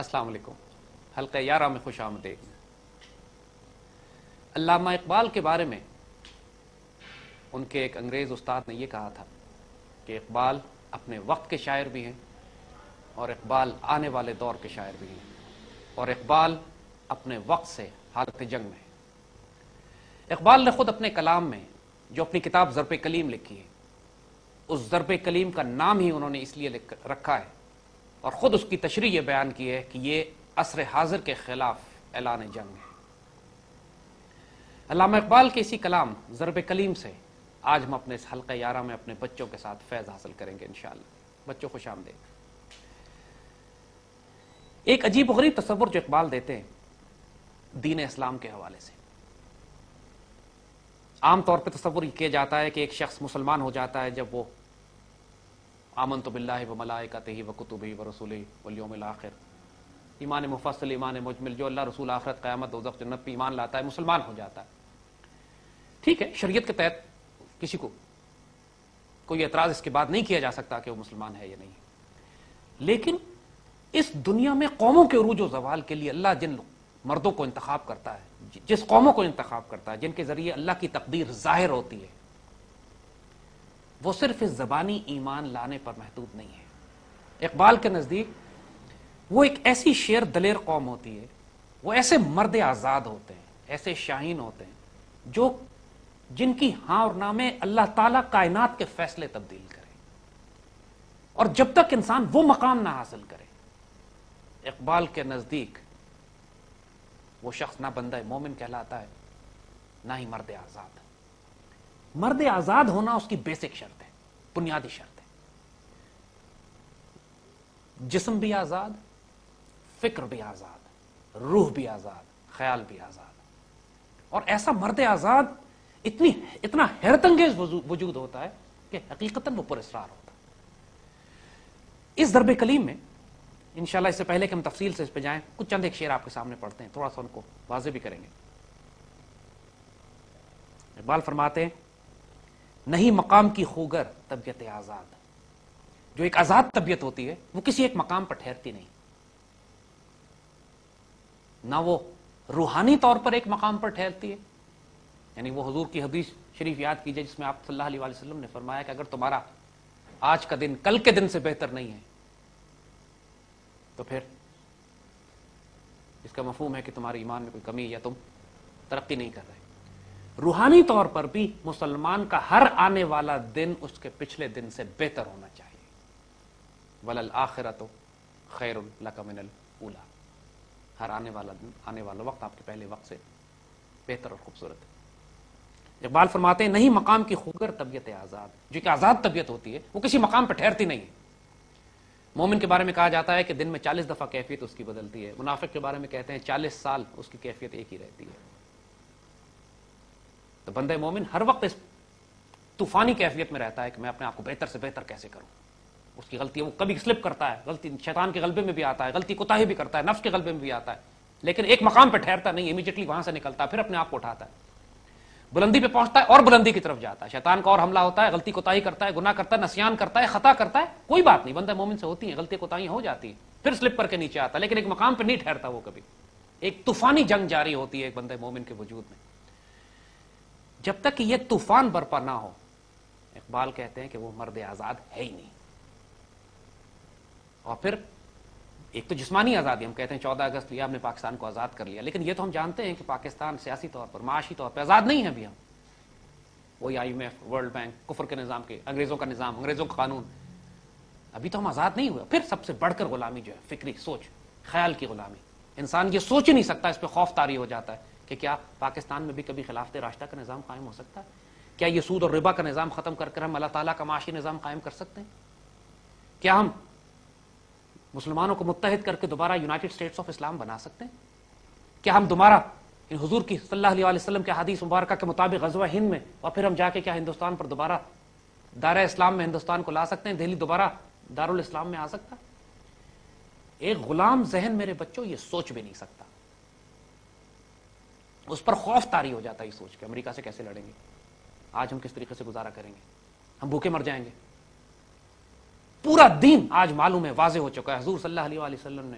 السلام علیکم. حلقہ 11 میں خوش آمدید. علامہ اقبال کے بارے میں ان کے ایک انگریز استاد نے یہ کہا تھا کہ اقبال اپنے وقت کے شاعر بھی ہیں اور اقبال آنے والے دور کے شاعر بھی ہیں، اور اقبال اپنے وقت سے حالت جنگ میں ہے. اقبال نے خود اپنے کلام میں جو اپنی کتاب ضرب کلیم لکھی ہے، اس ضرب کلیم کا نام ہی انہوں نے اس لیے رکھا ہے اور خود اس کی تشریح یہ بیان کی ہے کہ یہ عصر حاضر کے خلاف اعلان جنگ ہے. علامہ اقبال کے اسی کلام ضرب کلیم سے آج ہم اپنے اس حلقہ 11 میں اپنے بچوں کے ساتھ فیض حاصل کریں گے انشاءاللہ. بچوں خوش آمدید. ایک عجیب و غریب تصور جو اقبال دیتے ہیں دین اسلام کے حوالے سے. عام طور پہ تصور یہ کیا جاتا ہے کہ ایک شخص مسلمان ہو جاتا ہے جب وہ آمنت باللہ و ملائکتہ و کتبہ و رسلہ والیوم الآخر، ایمان مفصل، ایمان مجمل، جو اللہ رسول آخرت قیامت دوزخ جنت پہ ایمان لاتا ہے مسلمان ہو جاتا ہے. ٹھیک ہے، شریعت کے تحت کسی کو کوئی اعتراض اس کے بعد نہیں کیا جا سکتا کہ وہ مسلمان ہے یا نہیں. لیکن اس دنیا میں قوموں کے عروج و زوال کے لیے اللہ جن مردوں کو انتخاب کرتا ہے، جس قوموں کو انتخاب کرتا ہے، جن کے ذریعے اللہ کی تقدیر ظاہر ہوتی ہے، وہ صرف اس زبانی ایمان لانے پر محدود نہیں ہے. اقبال کے نزدیک وہ ایک ایسی شیر دلیر قوم ہوتی ہے، وہ ایسے مرد آزاد ہوتے ہیں، ایسے شاہین ہوتے ہیں جو جن کی ہاں اور نہ میں اللہ تعالیٰ کائنات کے فیصلے تبدیل کرے. اور جب تک انسان وہ مقام نہ حاصل کرے، اقبال کے نزدیک وہ شخص نہ بندہ مومن کہلاتا ہے نہ ہی مرد آزاد. مرد آزاد ہونا اس کی بیسک شرط ہے، بنیادی شرط ہے. جسم بھی آزاد، فکر بھی آزاد، روح بھی آزاد، خیال بھی آزاد. اور ایسا مرد آزاد اتنا حیرت انگیز وجود ہوتا ہے کہ حقیقتاً وہ پراسرار ہوتا ہے. اس ضرب کلیم میں انشاءاللہ اس سے پہلے کہ ہم تفصیل سے اس پہ جائیں، کچھ چند ایک شعر آپ کے سامنے پڑھتے ہیں، تھوڑا سا ان کو واضح بھی کریں گے. اقبال فرماتے ہیں، نہیں مقام کی خوگر طبیعت آزاد. جو ایک آزاد طبیعت ہوتی ہے وہ کسی ایک مقام پر ٹھہرتی نہیں، نہ وہ روحانی طور پر ایک مقام پر ٹھہرتی ہے. یعنی وہ حضور کی حدیث شریف یاد کیجئے جس میں آپ صلی اللہ علیہ وسلم نے فرمایا کہ اگر تمہارا آج کا دن کل کے دن سے بہتر نہیں ہے تو پھر اس کا مفہوم ہے کہ تمہارے ایمان میں کوئی کمی ہے یا تم ترقی نہیں کر رہے. روحانی طور پر بھی مسلمان کا ہر آنے والا دن اس کے پچھلے دن سے بہتر ہونا چاہیے. وَلَلْآخِرَةُ خَيْرٌ لَكَ مِنَ الْأُولَىٰ. ہر آنے والا وقت آپ کے پہلے وقت سے بہتر اور خوبصورت ہے. اقبال فرماتے ہیں، نہیں مقام کی خوگر طبیعت آزاد. جو کہ آزاد طبیعت ہوتی ہے وہ کسی مقام پر ٹھہرتی نہیں ہے. مومن کے بارے میں کہا جاتا ہے کہ دن میں 40 دفعہ کیفیت اس کی بدلتی ہے. منافق کے بارے میں کہتے ہیں 40 سال اس کی کیفیت ایک ہی رہتی ہے. تو بندہ مومن ہر وقت اس طوفانی کیفیت میں رہتا ہے کہ میں اپنے آپ کو بہتر سے بہتر کیسے کروں. اس کی غلطی وہ کبھی سلپ کرتا ہے، غلطی شیطان کے غلبے میں بھی آتا ہے، غلطی کوتاہی بھی کرتا ہے، نفس کے غلبے میں بھی آتا ہے، لیکن ایک مقام پہ ٹھہرتا نہیں، امیڈیٹلی وہاں سے نکلتا ہے، پھر اپنے آپ کو اٹھاتا ہے، بلندی پہ پہنچتا ہے اور بلندی کی طرف جاتا ہے. شیطان کا اور حملہ ہوتا ہے، غلطی کوتاہی کرتا ہے، گناہ کرتا ہے، نسیان کرتا ہے، خطا کرتا ہے، کوئی بات نہیں، بندہ مومن سے ہوتی ہے، غلطی کوتاہیاں ہو جاتی ہیں، پھر سلپ کر کے نیچے آتا ہے، لیکن ایک مقام پہ نہیں ٹھہرتا. وہ کبھی ایک طوفانی جنگ جاری ہوتی ہے ایک بندہ مومن کے وجود میں. جب تک کہ یہ طوفان برپا نہ ہو، اقبال کہتے ہیں کہ وہ مرد آزاد ہے ہی نہیں. اور پھر ایک تو جسمانی آزادی، ہم کہتے ہیں 14 اگست لیا ہم نے پاکستان کو آزاد کر لیا، لیکن یہ تو ہم جانتے ہیں کہ پاکستان سیاسی طور پر، معاشی طور پر آزاد نہیں ہے ابھی. ہم وہی IMF، ورلڈ بینک، کفر کے نظام کے، انگریزوں کا نظام، انگریزوں کا قانون، ابھی تو ہم آزاد نہیں ہوئے. پھر سب سے بڑھ کر غلامی جو ہے فکری سوچ، خیال کی غلامی. انسان یہ سوچ ہی نہیں سکتا، اس پہ خوف طاری ہو جاتا ہے کہ کیا پاکستان میں بھی کبھی خلافت راشدہ کا نظام قائم ہو سکتا ہے؟ کیا یہ سود اور ربا کا نظام ختم کر کر ہم اللہ تعالیٰ کا معاشی نظام قائم کر سکتے ہیں؟ کیا ہم مسلمانوں کو متحد کر کے دوبارہ یونائٹڈ اسٹیٹس آف اسلام بنا سکتے ہیں؟ کیا ہم دوبارہ حضور کی صلی اللہ علیہ وسلم کے حدیث مبارکہ کے مطابق غزوہ ہند میں اور پھر ہم جا کے کیا ہندوستان پر دوبارہ دائرہ اسلام میں ہندوستان کو لا سکتے ہیں؟ دہلی دوبارہ دارالاسلام میں آ سکتا؟ ایک غلام ذہن میرے بچوں یہ سوچ بھی نہیں سکتا. اس پر خوف طاری ہو جاتا ہے یہ سوچ کے امریکہ سے کیسے لڑیں گے، آج ہم کس طریقے سے گزارا کریں گے، ہم بھوکے مر جائیں گے. پورا دین آج معلوم ہے، واضح ہو چکا ہے. حضور صلی اللہ علیہ وسلم نے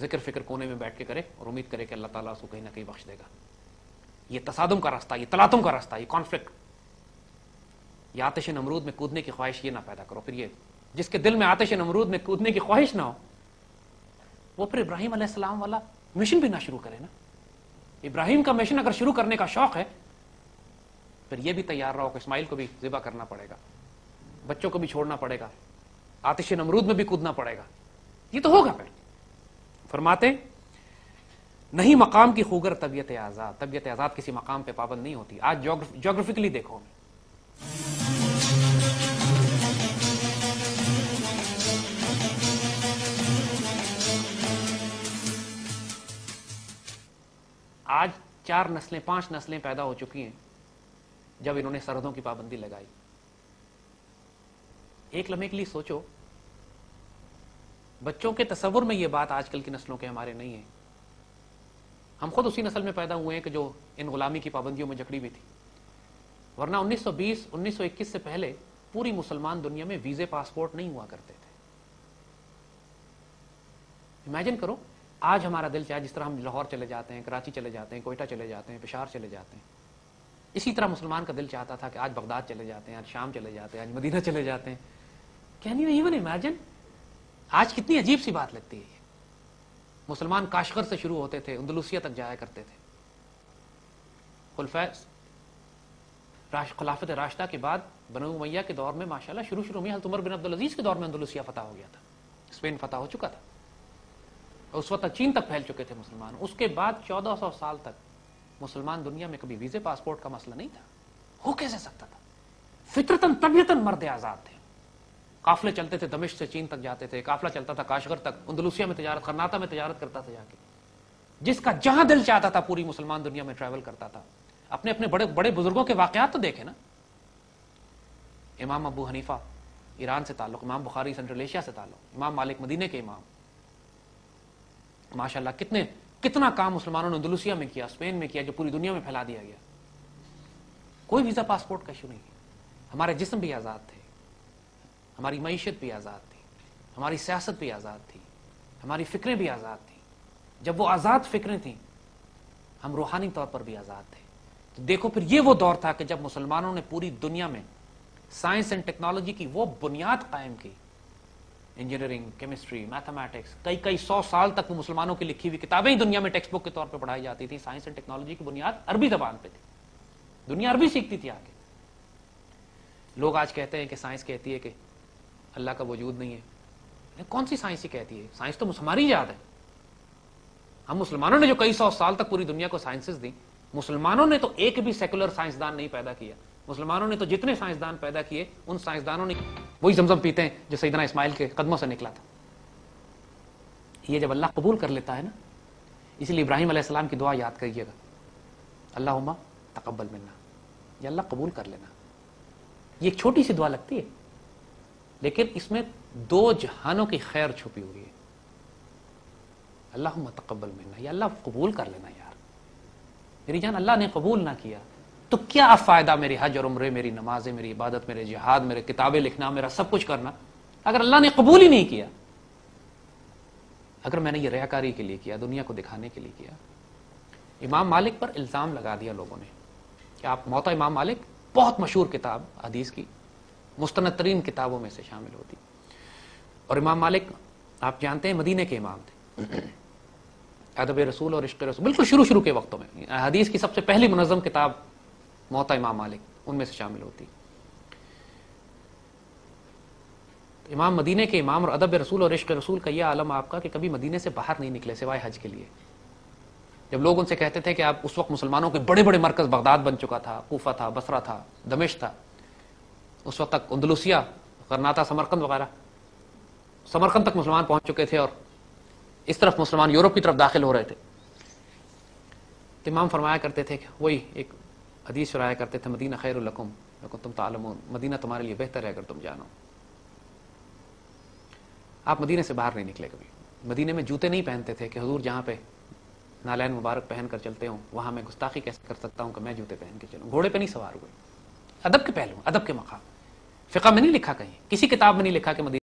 ذکر فکر کونے میں بیٹھ کے کرے اور امید کرے کہ اللہ تعالیٰ اس کو کہیں نہ کہیں بخش دے گا. یہ تصادم کا راستہ، یہ تلاطم کا راستہ، یہ کانفلکٹ، یہ آتش نمرود میں کودنے کی خواہش یہ نہ پیدا کرو. پھر یہ جس کے دل میں آتش نمرود میں کودنے کی خواہش نہ ہو وہ پھر ابراہیم علیہ السلام والا مشن بھی نہ شروع کرے نا. ابراہیم کا مشن اگر شروع کرنے کا شوق ہے پھر یہ بھی تیار رہو کہ اسماعیل کو بھی ذبح کرنا پڑے گا، بچوں کو بھی چھوڑنا پڑے گا، آتش نمرود میں بھی کودنا پڑے گا. یہ تو ہوگا. پھر فرماتے نہیں مقام کی خوگر طبیعت آزاد. طبیعت آزاد کسی مقام پہ پابند نہیں ہوتی. آج جغرافکلی دیکھو، آج 4 نسلیں 5 نسلیں پیدا ہو چکی ہیں جب انہوں نے سرحدوں کی پابندی لگائی. ایک لمحے کے لیے سوچو، بچوں کے تصور میں یہ بات آج کل کی نسلوں کے ہمارے نہیں ہے. ہم خود اسی نسل میں پیدا ہوئے ہیں کہ جو ان غلامی کی پابندیوں میں جکڑی ہوئی تھی. ورنہ 1920 1921 سے پہلے پوری مسلمان دنیا میں ویزے پاسپورٹ نہیں ہوا کرتے تھے. امیجن کرو آج ہمارا دل چاہے جس طرح ہم لاہور چلے جاتے ہیں، کراچی چلے جاتے ہیں، کوئٹہ چلے جاتے ہیں، پشاور چلے جاتے ہیں، اسی طرح مسلمان کا دل چاہتا تھا کہ آج بغداد چلے جاتے ہیں، آج شام چلے جاتے ہیں، آج مدینہ چلے جاتے ہیں. Can you even imagine? آج کتنی عجیب سی بات لگتی ہے یہ. مسلمان کاشغر سے شروع ہوتے تھے، اندلوسیہ تک جایا کرتے تھے. خلافت راشدہ کے بعد بنو امیہ کے دور میں ماشاءاللہ شروع میں حضرت عمر بن عبدالعزیز کے دور میں اندلوسیہ فتح ہو گیا تھا، اسپین فتح ہو چکا تھا، اس وقت چین تک پھیل چکے تھے مسلمان. اس کے بعد 1400 سال تک مسلمان دنیا میں کبھی ویزے پاسپورٹ کا مسئلہ نہیں تھا. ہو کیسے سکتا تھا؟ فطرتاً طبیعتاً مرد آزاد تھے. قافلے چلتے تھے، دمشق سے چین تک جاتے تھے، قافلہ چلتا تھا کاشغر تک، اندلوسیہ میں تجارت، خرناطہ میں تجارت کرتا تھا جا کے. جس کا جہاں دل چاہتا تھا پوری مسلمان دنیا میں ٹریول کرتا تھا. اپنے اپنے بڑے بڑے بزرگوں کے واقعات تو دیکھیں نا. امام ابو حنیفہ ایران سے تعلق، امام بخاری سینٹرل ایشیا سے تعلق، امام مالک مدینے کے امام. ماشاءاللہ کتنا کام مسلمانوں نے اندلوسیہ میں کیا، اسپین میں کیا، جو پوری دنیا میں پھیلا دیا گیا. کوئی ویزا پاسپورٹ کا ایشو نہیں. ہمارے جسم بھی آزاد تھے، ہماری معیشت بھی آزاد تھی، ہماری سیاست بھی آزاد تھی، ہماری فکریں بھی آزاد تھیں. جب وہ آزاد فکریں تھیں ہم روحانی طور پر بھی آزاد تھے. تو دیکھو پھر یہ وہ دور تھا کہ جب مسلمانوں نے پوری دنیا میں سائنس اینڈ ٹیکنالوجی کی وہ بنیاد قائم کی. انجینئرنگ، کیمسٹری، میتھمیٹکس، کئی 100 سال تک وہ مسلمانوں کی لکھی ہوئی کتابیں ہی دنیا میں ٹیکسٹ بک کے طور پہ پڑھائی جاتی تھی. سائنس اینڈ ٹیکنالوجی کی بنیاد عربی زبان پہ تھی، دنیا عربی سیکھتی تھی آگے. لوگ آج کہتے ہیں کہ سائنس کہتی ہے کہ اللہ کا وجود نہیں ہے. کون سی سائنس ہی کہتی ہے؟ سائنس تو ہماری یاد ہے. ہم مسلمانوں نے جو کئی 100 سال تک پوری دنیا کو سائنسز دی، مسلمانوں نے تو ایک بھی سیکولر سائنسدان نہیں پیدا کیا. مسلمانوں نے تو جتنے سائنسدان پیدا کیے ان سائنسدانوں نے وہی زمزم پیتے ہیں جو سیدنا اسماعیل کے قدموں سے نکلا تھا. یہ جب اللہ قبول کر لیتا ہے نا، اسی لیے ابراہیم علیہ السلام کی دعا یاد کریے گا، اللہم تقبل منا، یا اللہ قبول کر لینا. یہ ایک چھوٹی سی دعا لگتی ہے لیکن اس میں 2 جہانوں کی خیر چھپی ہوئی ہے. اللہم تقبل منا، یا اللہ قبول کر لینا. یار میری جان، اللہ نے قبول نہ کیا تو کیا فائدہ میری حج اور عمرے، میری نمازیں، میری عبادت، میرے جہاد، میرے کتابیں لکھنا، میرا سب کچھ کرنا، اگر اللہ نے قبول ہی نہیں کیا؟ اگر میں نے یہ ریاکاری کے لیے کیا، دنیا کو دکھانے کے لیے کیا. امام مالک پر الزام لگا دیا لوگوں نے کہ آپ موطا امام مالک، بہت مشہور کتاب حدیث کی، مستند ترین کتابوں میں سے شامل ہوتی. اور امام مالک آپ جانتے ہیں مدینے کے امام تھے. ادب رسول اور عشق رسول بالکل شروع کے وقتوں میں حدیث کی سب سے پہلی منظم کتاب موطا امام مالک ان میں سے شامل ہوتی. امام مدینے کے امام اور ادب رسول اور عشق رسول کا یہ عالم آپ کا کہ کبھی مدینے سے باہر نہیں نکلے سوائے حج کے لیے. جب لوگ ان سے کہتے تھے کہ آپ، اس وقت مسلمانوں کے بڑے بڑے مرکز بغداد بن چکا تھا، کوفہ تھا، بصرہ تھا، دمشق تھا، اس وقت تک اندلوسیہ، غرناطہ، سمرقند وغیرہ، سمرقند تک مسلمان پہنچ چکے تھے اور اس طرف مسلمان یورپ کی طرف داخل ہو رہے تھے. تو امام فرمایا کرتے تھے کہ وہی ایک حدیث سنایا کرتے تھے، مدینہ خیر لکم لو کنتم تعلمون، مدینہ تمہارے لیے بہتر ہے اگر تم جانو. آپ مدینے سے باہر نہیں نکلے کبھی. مدینے میں جوتے نہیں پہنتے تھے کہ حضور جہاں پہ نالین مبارک پہن کر چلتے ہوں وہاں میں گستاخی کیسے کر سکتا ہوں کہ میں جوتے پہن کے چلوں. گھوڑے پہ نہیں سوار ہوئے. ادب کے پہلو، ادب کے مقام. فقہ میں نہیں لکھا، کہیں کسی کتاب میں نہیں لکھا کہ مدینہ